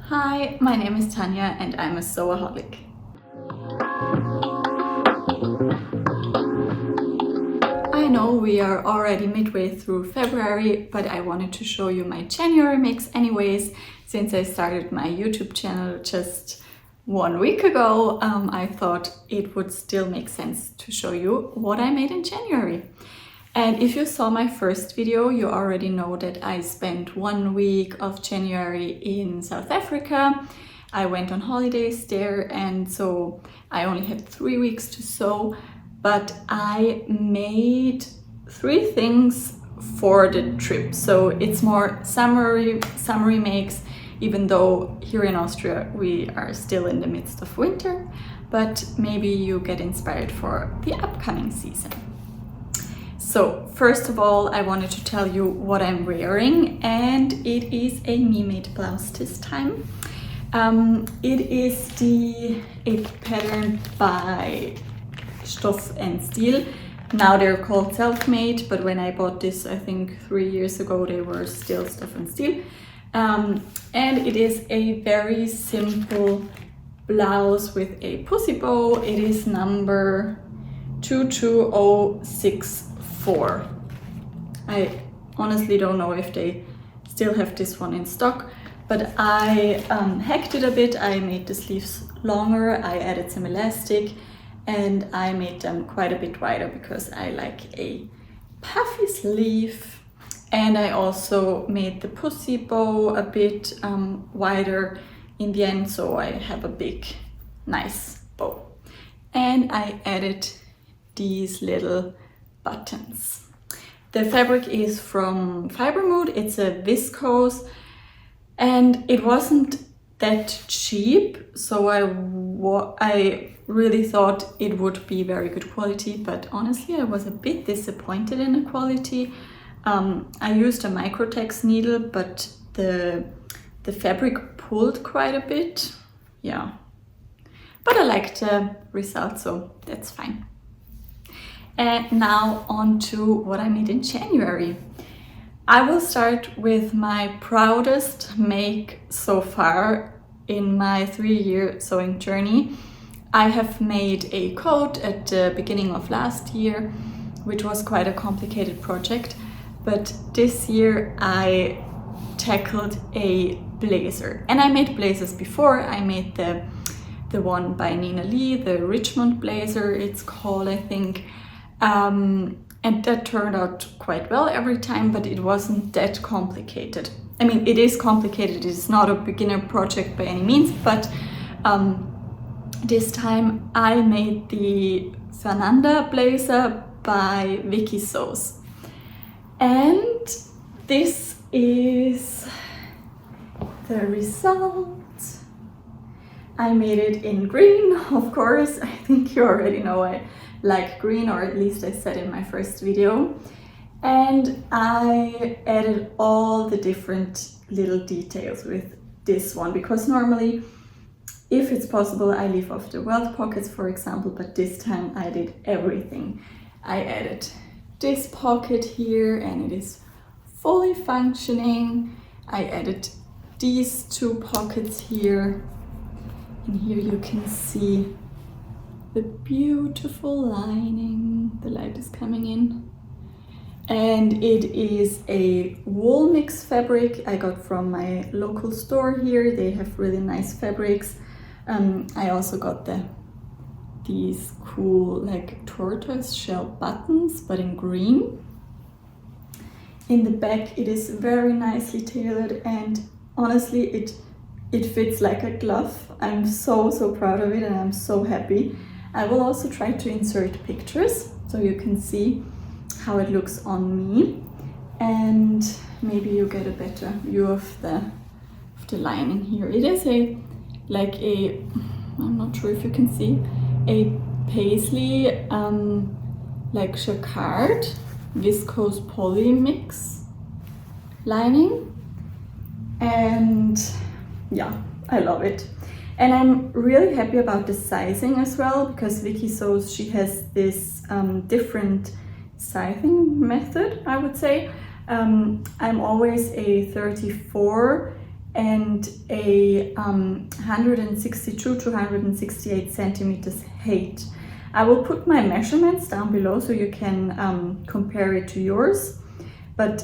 Hi, my name is Tanya and I'm a sewaholic. I know we are already midway through February, but I wanted to show you my January mix anyways. Since I started my YouTube channel just 1 week ago, I thought it would still make sense to show you what I made in January. And if you saw my first video, you already know that I spent 1 week of January in South Africa. I went on holidays there, and so I only had 3 weeks to sew, but I made 3 things for the trip. So it's more summery makes, even though here in Austria we are still in the midst of winter, but maybe you get inspired for the upcoming season. So first of all, I wanted to tell you what I'm wearing, and it is a me-made blouse this time. It is a pattern by Stoff and Stil. Now they're called self-made, but when I bought this, I think 3 years ago, they were still Stoff and Stil. And it is a very simple blouse with a pussy bow. It is number 22064. I honestly don't know if they still have this one in stock, but I hacked it a bit. I made the sleeves longer, I added some elastic, and I made them quite a bit wider because I like a puffy sleeve. And I also made the pussy bow a bit wider in the end, so I have a big, nice bow. And I added these little buttons. The fabric is from Fibermood. It's a viscose, and it wasn't that cheap, so I really thought it would be very good quality, but honestly I was a bit disappointed in the quality. I used a Microtex needle, but the fabric pulled quite a bit, yeah. But I liked the result, so that's fine. And now on to what I made in January. I will start with my proudest make so far in my 3-year sewing journey. I have made a coat at the beginning of last year, which was quite a complicated project, but this year I tackled a blazer. And I made blazers before. I made the one by Nina Lee, the Richmond blazer it's called, I think. And that turned out quite well every time, but it wasn't that complicated. I mean, it is complicated, it is not a beginner project by any means, but this time I made the Fernanda blazer by Vicky Sews. And this is the result. I made it in green, of course. I think you already know I like green, or at least I said in my first video. And I added all the different little details with this one, because normally, if it's possible, I leave off the welt pockets, for example, but this time I did everything. I added this pocket here and it is fully functioning. I added these 2 pockets here, and here you can see the beautiful lining. The light is coming in. And it is a wool mix fabric I got from my local store here. They have really nice fabrics. I also got these cool like tortoise shell buttons, but in green. In the back it is very nicely tailored, and honestly it fits like a glove. I'm so proud of it, and I'm so happy. I will also try to insert pictures so you can see how it looks on me, and maybe you get a better view of the lining here. It is I'm not sure if you can see, a paisley like jacquard viscose poly mix lining, and yeah, I love it. And I'm really happy about the sizing as well, because Vicky Sews, she has this different sizing method, I would say. I'm always a 34 and a 162 to 168 centimeters height. I will put my measurements down below so you can compare it to yours, but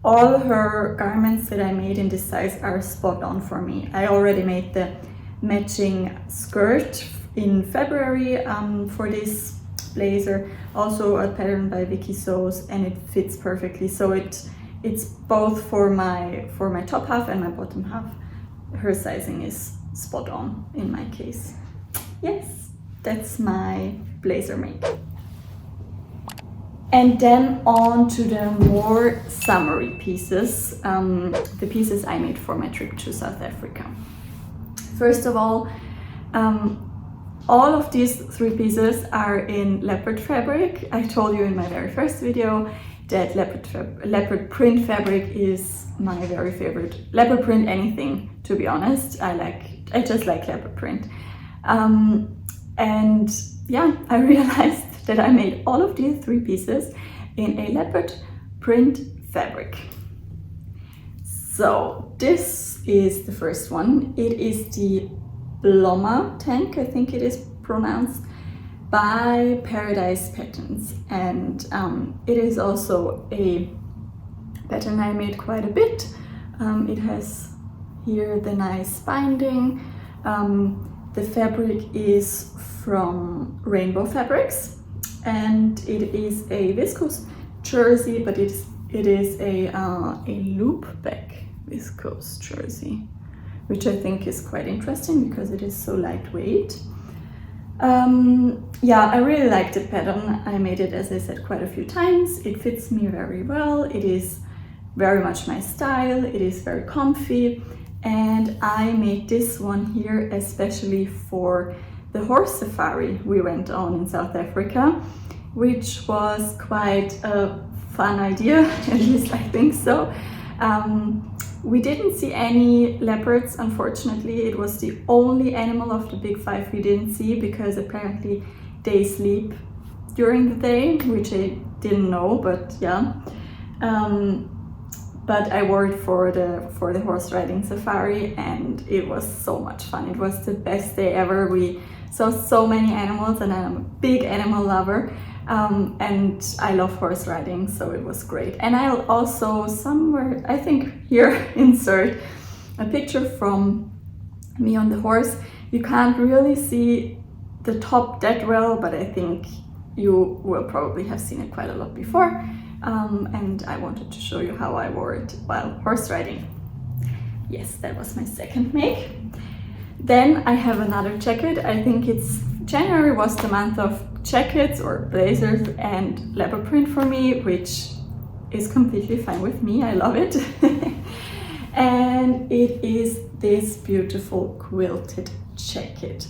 all her garments that I made in this size are spot on for me. I already made the matching skirt in February for this blazer, also a pattern by Vicky Sews, and it fits perfectly. So it's both for my top half and my bottom half. Her sizing is spot on in my case. Yes, that's my blazer make. And then on to the more summery pieces, the pieces I made for my trip to South Africa. First of all of these 3 pieces are in leopard fabric. I told you in my very first video that leopard print fabric is my very favorite. Leopard print anything, to be honest. I just like leopard print. And yeah, I realized that I made all of these 3 pieces in a leopard print fabric. So this is the first one. It is the Blomma tank, I think it is pronounced, by Paradise Patterns, and it is also a pattern I made quite a bit. It has here the nice binding. The fabric is from Rainbow Fabrics, and it is a viscose jersey, but it is a loop back viscose jersey, which I think is quite interesting because it is so lightweight. Yeah, I really like the pattern. I made it, as I said, quite a few times. It fits me very well. It is very much my style. It is very comfy, and I made this one here especially for the horse safari we went on in South Africa, which was quite a fun idea, at least I think so. We didn't see any leopards, unfortunately. It was the only animal of the big 5 we didn't see, because apparently they sleep during the day, which I didn't know, but yeah. But I wore it for the horse riding safari, and it was so much fun. It was the best day ever. We saw so many animals, and I'm a big animal lover. And I love horse riding, so it was great. And I'll also somewhere, I think here, insert a picture from me on the horse. You can't really see the top that well, but I think you will probably have seen it quite a lot before. And I wanted to show you how I wore it while horse riding. Yes, that was my second make. Then I have another jacket. I think January was the month of jackets or blazers and leopard print for me, which is completely fine with me. I love it. And it is this beautiful quilted jacket.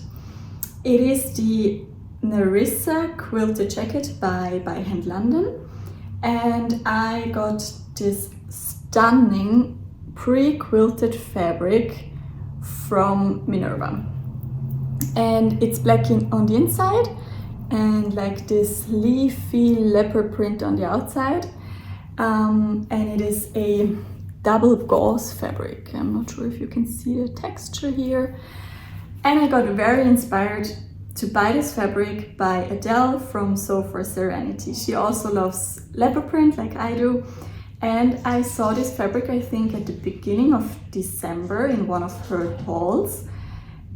It is the Nerissa quilted jacket by Hand London, and I got this stunning pre-quilted fabric from Minerva, and it's black on the inside and like this leafy leopard print on the outside, and it is a double gauze fabric. I'm not sure if you can see the texture here. And I got very inspired to buy this fabric by Adele from Sew for Serenity. She also loves leopard print like I do, and I saw this fabric, I think, at the beginning of December in one of her hauls,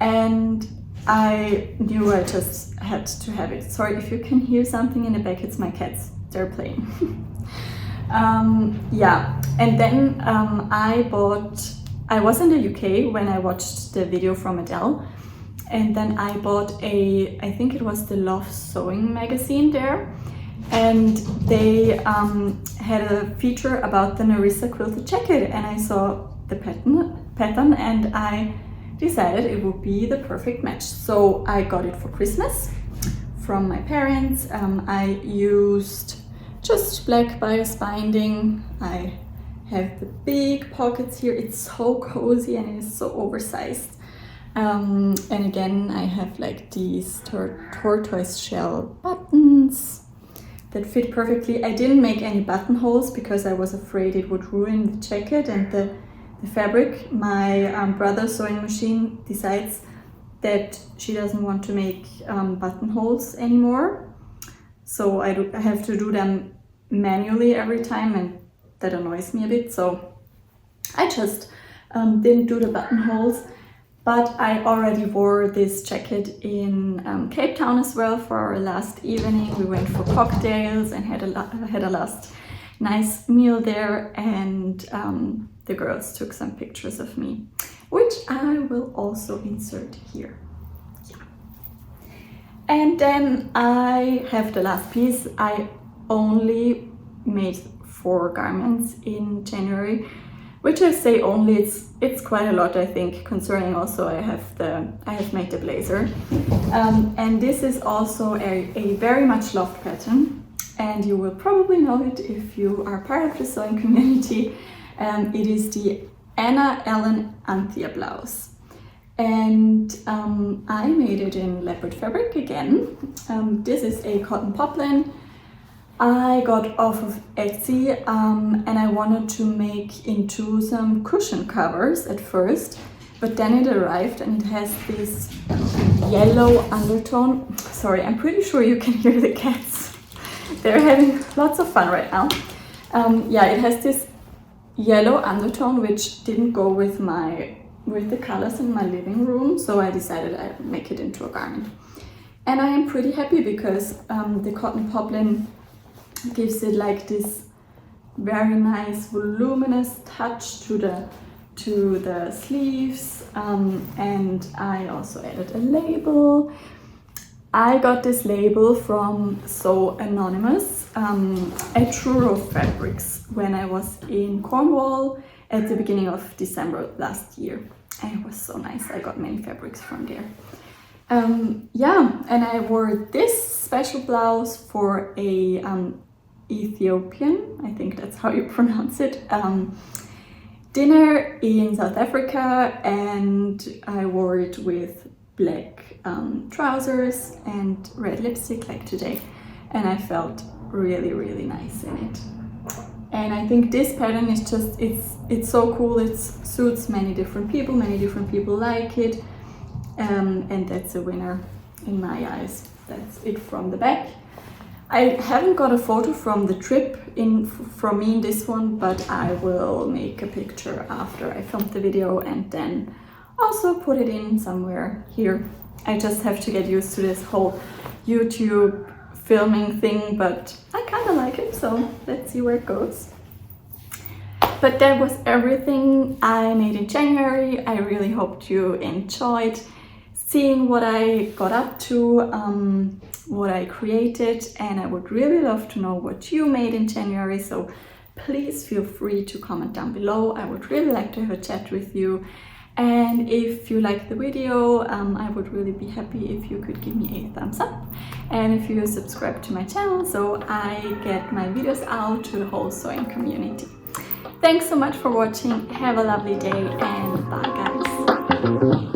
and I knew I just had to have it. Sorry if you can hear something in the back, it's my cats, they're playing. Yeah, and then I was in the UK when I watched the video from Adele, and then I bought I think it was the Love Sewing magazine there, and they had a feature about the Nerissa quilted jacket, and I saw the pattern and I decided it would be the perfect match. So I got it for Christmas from my parents. I used just black bias binding. I have the big pockets here. It's so cozy and it is so oversized. And again, I have like these tortoise shell buttons that fit perfectly. I didn't make any buttonholes because I was afraid it would ruin the jacket and the the fabric. My brother's sewing machine decides that she doesn't want to make buttonholes anymore, so I have to do them manually every time, and that annoys me a bit, so I just didn't do the buttonholes. But I already wore this jacket in Cape Town as well for our last evening. We went for cocktails and had a last nice meal there, and the girls took some pictures of me, which I will also insert here. Yeah. And then I have the last piece. I only made 4 garments in January, which I say only, it's quite a lot, I think, concerning also I have made the blazer. And this is also a very much loved pattern, and you will probably know it if you are part of the sewing community. It is the Anna Ellen Anthea blouse. And I made it in leopard fabric again. This is a cotton poplin I got off of Etsy, and I wanted to make into some cushion covers at first, but then it arrived and it has this yellow undertone. Sorry, I'm pretty sure you can hear the cats. They're having lots of fun right now. Yeah, it has this yellow undertone which didn't go with the colors in my living room, so I decided I would make it into a garment. And I am pretty happy because the cotton poplin gives it like this very nice voluminous touch to the sleeves, and I also added a label. I got this label from So Anonymous at Truro Fabrics when I was in Cornwall at the beginning of December last year, and it was so nice. I got many fabrics from there. Yeah, and I wore this special blouse for a Ethiopian, I think that's how you pronounce it, dinner in South Africa, and I wore it with black trousers and red lipstick like today, and I felt really, really nice in it. And I think this pattern is just, it's so cool. It suits many different people like it, and that's a winner in my eyes. That's it from the back. I haven't got a photo from the trip from me in this one, but I will make a picture after I filmed the video and then also put it in somewhere here. I just have to get used to this whole YouTube filming thing, but I kind of like it, so let's see where it goes. But that was everything I made in January. I really hoped you enjoyed seeing what I got up to, what I created, and I would really love to know what you made in January, so please feel free to comment down below. I would really like to have a chat with you, and if you liked the video, I would really be happy if you could give me a thumbs up, and if you subscribe to my channel so I get my videos out to the whole sewing community. Thanks so much for watching, have a lovely day, and bye guys!